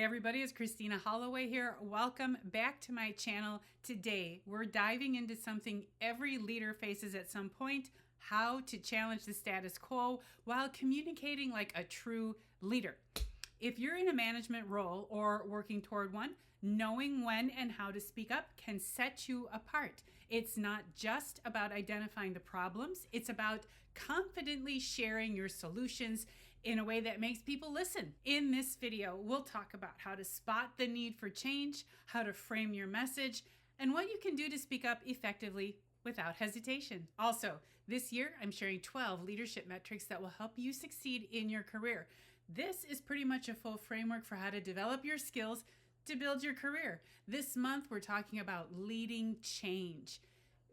everybody, it's Christina Holloway here. Welcome back to my channel. Today, we're diving into something every leader faces at some point: how to challenge the status quo while communicating like a true leader. If you're in a management role or working toward one, knowing when and how to speak up can set you apart. It's not just about identifying the problems, it's about confidently sharing your solutions in a way that makes people listen. In this video, we'll talk about how to spot the need for change, how to frame your message, and what you can do to speak up effectively without hesitation. Also, this year, I'm sharing 12 leadership metrics that will help you succeed in your career. This is pretty much a full framework for how to develop your skills to build your career. This month, we're talking about leading change.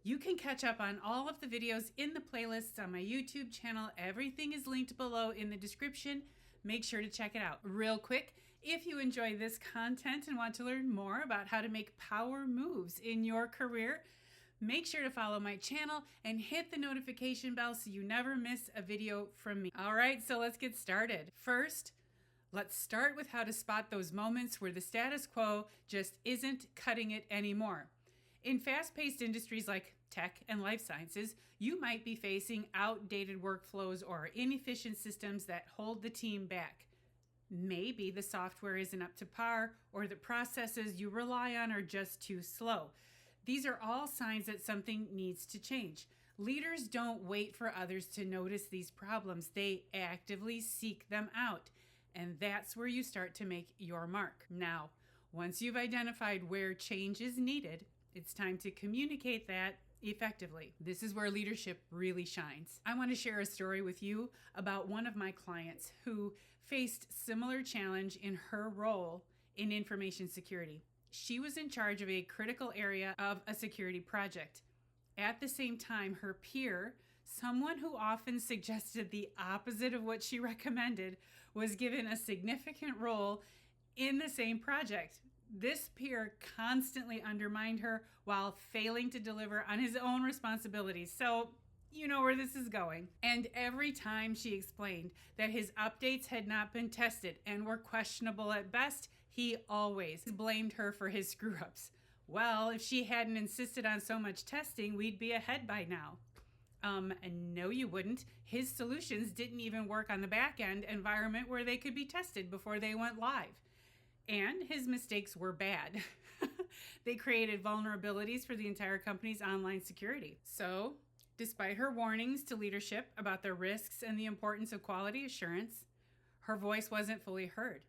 You can catch up on all of the videos in the playlists on my YouTube channel. Everything is linked below in the description. Make sure to check it out. Real quick, if you enjoy this content and want to learn more about how to make power moves in your career, make sure to follow my channel and hit the notification bell so you never miss a video from me. All right, so let's get started. First, let's start with how to spot those moments where the status quo just isn't cutting it anymore. In fast-paced industries like tech and life sciences, you might be facing outdated workflows or inefficient systems that hold the team back. Maybe the software isn't up to par, or the processes you rely on are just too slow. These are all signs that something needs to change. Leaders don't wait for others to notice these problems. They actively seek them out. And that's where you start to make your mark. Now, once you've identified where change is needed, it's time to communicate that effectively. This is where leadership really shines. I want to share a story with you about one of my clients who faced similar challenge in her role in information security. She was in charge of a critical area of a security project. At the same time, her peer, someone who often suggested the opposite of what she recommended, was given a significant role in the same project. This peer constantly undermined her while failing to deliver on his own responsibilities. So you know where this is going. And every time she explained that his updates had not been tested and were questionable at best, he always blamed her for his screw-ups. Well, if she hadn't insisted on so much testing, we'd be ahead by now. No, you wouldn't. His solutions didn't even work on the back-end environment where they could be tested before they went live. And his mistakes were bad. They created vulnerabilities for the entire company's online security. So, despite her warnings to leadership about the risks and the importance of quality assurance, her voice wasn't fully heard.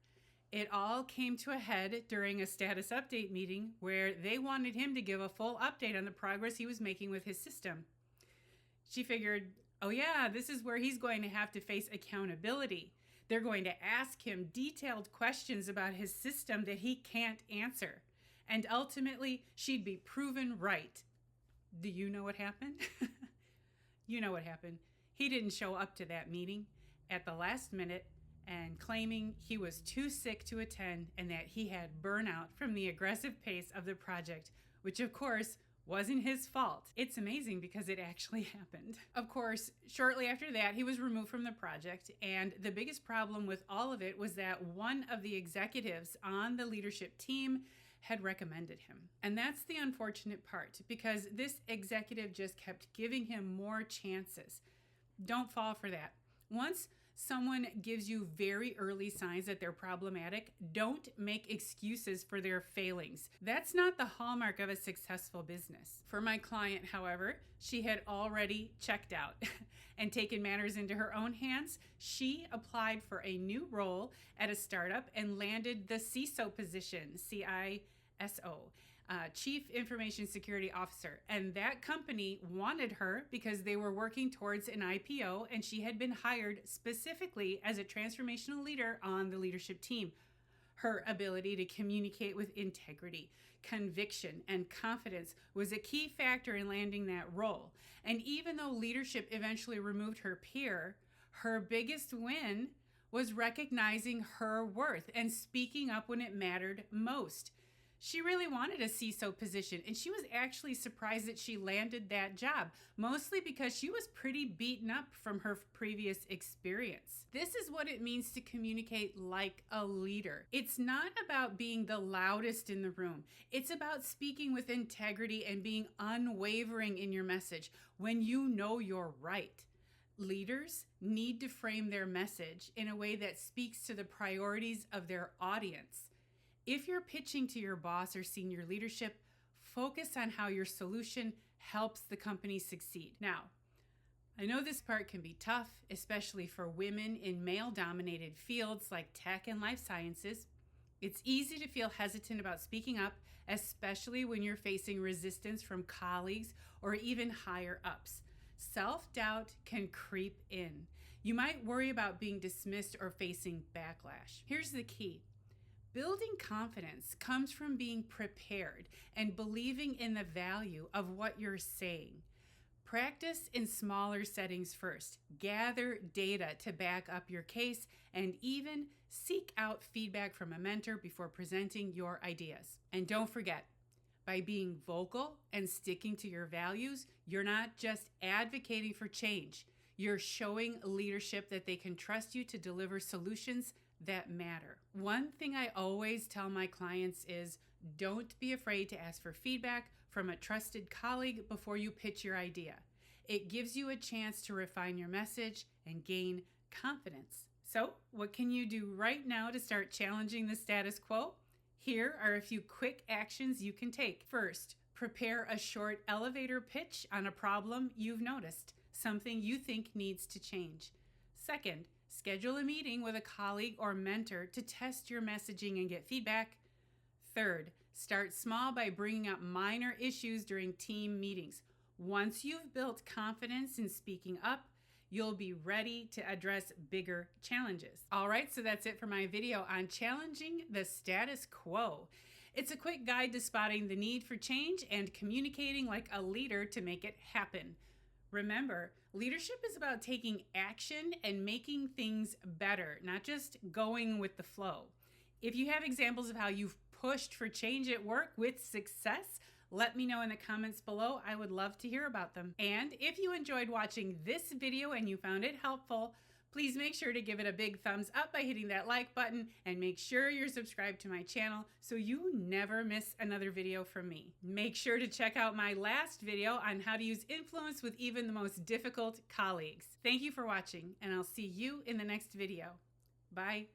It all came to a head during a status update meeting where they wanted him to give a full update on the progress he was making with his system. She figured, oh yeah, this is where he's going to have to face accountability. They're going to ask him detailed questions about his system that he can't answer. And ultimately, she'd be proven right. Do you know what happened? You know what happened. He didn't show up to that meeting at the last minute and claiming he was too sick to attend and that he had burnout from the aggressive pace of the project, which of course wasn't his fault. It's amazing because it actually happened. Of course, shortly after that, he was removed from the project, and the biggest problem with all of it was that one of the executives on the leadership team had recommended him. And that's the unfortunate part, because this executive just kept giving him more chances. Don't fall for that. Once someone gives you very early signs that they're problematic, don't make excuses for their failings. That's not the hallmark of a successful business. For my client, however, she had already checked out and taken matters into her own hands. She applied for a new role at a startup and landed the CISO position, CISO. Chief Information Security Officer. And that company wanted her because they were working towards an IPO, and she had been hired specifically as a transformational leader on the leadership team. Her ability to communicate with integrity, conviction, and confidence was a key factor in landing that role. And even though leadership eventually removed her peer, her biggest win was recognizing her worth and speaking up when it mattered most. She really wanted a CISO position, and she was actually surprised that she landed that job, mostly because she was pretty beaten up from her previous experience. This is what it means to communicate like a leader. It's not about being the loudest in the room. It's about speaking with integrity and being unwavering in your message when you know you're right. Leaders need to frame their message in a way that speaks to the priorities of their audience. If you're pitching to your boss or senior leadership, focus on how your solution helps the company succeed. Now, I know this part can be tough, especially for women in male-dominated fields like tech and life sciences. It's easy to feel hesitant about speaking up, especially when you're facing resistance from colleagues or even higher ups. Self-doubt can creep in. You might worry about being dismissed or facing backlash. Here's the key. Building confidence comes from being prepared and believing in the value of what you're saying. Practice in smaller settings first. Gather data to back up your case, and even seek out feedback from a mentor before presenting your ideas. And don't forget, by being vocal and sticking to your values, you're not just advocating for change. You're showing leadership that they can trust you to deliver solutions that matter. One thing I always tell my clients is don't be afraid to ask for feedback from a trusted colleague before you pitch your idea. It gives you a chance to refine your message and gain confidence. So, what can you do right now to start challenging the status quo? Here are a few quick actions you can take. First, prepare a short elevator pitch on a problem you've noticed, something you think needs to change. Second, schedule a meeting with a colleague or mentor to test your messaging and get feedback. Third, start small by bringing up minor issues during team meetings. Once you've built confidence in speaking up, you'll be ready to address bigger challenges. All right, so that's it for my video on challenging the status quo. It's a quick guide to spotting the need for change and communicating like a leader to make it happen. Remember, leadership is about taking action and making things better, not just going with the flow. If you have examples of how you've pushed for change at work with success, let me know in the comments below. I would love to hear about them. And if you enjoyed watching this video and you found it helpful, please make sure to give it a big thumbs up by hitting that like button, and make sure you're subscribed to my channel so you never miss another video from me. Make sure to check out my last video on how to use influence with even the most difficult colleagues. Thank you for watching, and I'll see you in the next video. Bye.